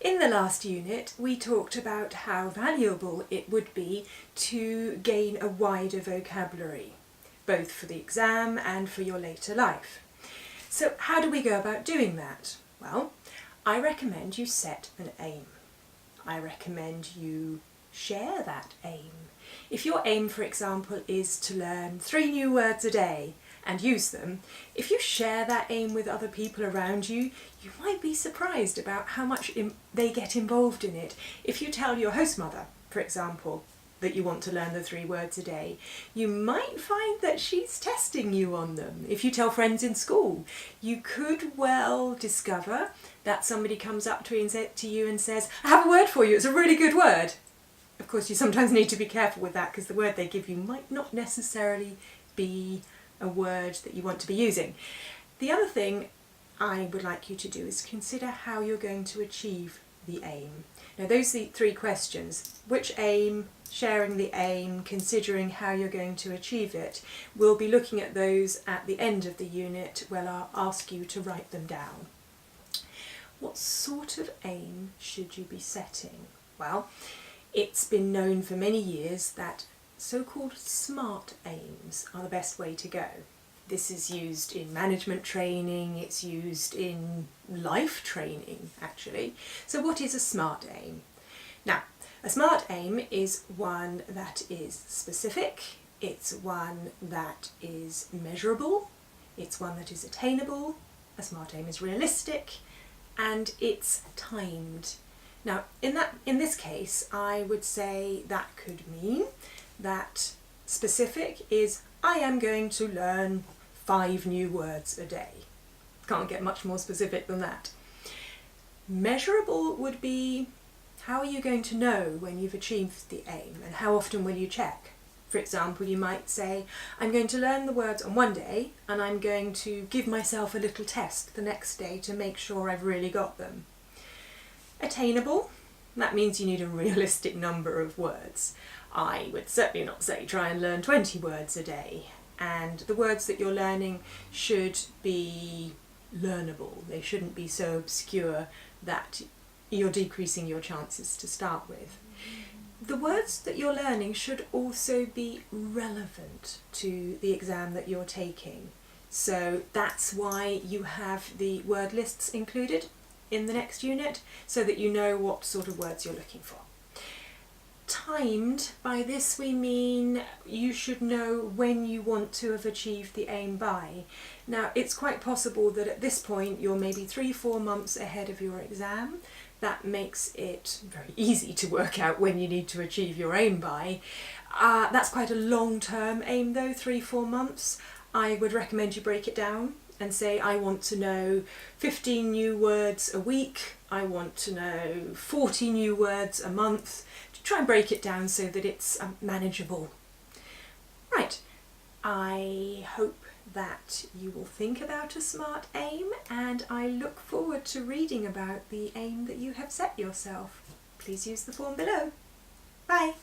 In the last unit, we talked about how valuable it would be to gain a wider vocabulary, both for the exam and for your later life. So how do we go about doing that? Well, I recommend you set an aim. I recommend you share that aim. If your aim, for example, is to learn 3 new words a day and use them, if you share that aim with other people around you, you might be surprised about how much they get involved in it. If you tell your host mother, for example, that you want to learn the 3 words a day, you might find that she's testing you on them. If you tell friends in school, you could well discover that somebody comes up to you and says, "I have a word for you, it's a really good word." Of course, you sometimes need to be careful with that because the word they give you might not necessarily be a word that you want to be using. The other thing I would like you to do is consider how you're going to achieve the aim. Now those are the 3 questions. Which aim, sharing the aim, considering how you're going to achieve it. We'll be looking at those at the end of the unit where I'll ask you to write them down. What sort of aim should you be setting? Well, it's been known for many years that so-called SMART aims are the best way to go. This is used in management training, it's used in life training actually. So what is a SMART aim? Now, a SMART aim is one that is specific, it's one that is measurable, it's one that is attainable, a SMART aim is realistic, and it's timed. Now, in this case, I would say that could mean that specific is, I am going to learn 5 new words a day. Can't get much more specific than that. Measurable would be, how are you going to know when you've achieved the aim and how often will you check? For example, you might say, I'm going to learn the words on one day and I'm going to give myself a little test the next day to make sure I've really got them. Attainable, that means you need a realistic number of words. I would certainly not say try and learn 20 words a day, and the words that you're learning should be learnable. They shouldn't be so obscure that you're decreasing your chances to start with. The words that you're learning should also be relevant to the exam that you're taking. So that's why you have the word lists included in the next unit, so that you know what sort of words you're looking for. Timed, by this we mean you should know when you want to have achieved the aim by. Now, it's quite possible that at this point you're maybe 3-4 months ahead of your exam. That makes it very easy to work out when you need to achieve your aim by. That's quite a long-term aim though, 3-4 months. I would recommend you break it down and say, I want to know 15 new words a week, I want to know 40 new words a month. Try and break it down so that it's manageable. Right, I hope that you will think about a SMART aim, and I look forward to reading about the aim that you have set yourself. Please use the form below. Bye!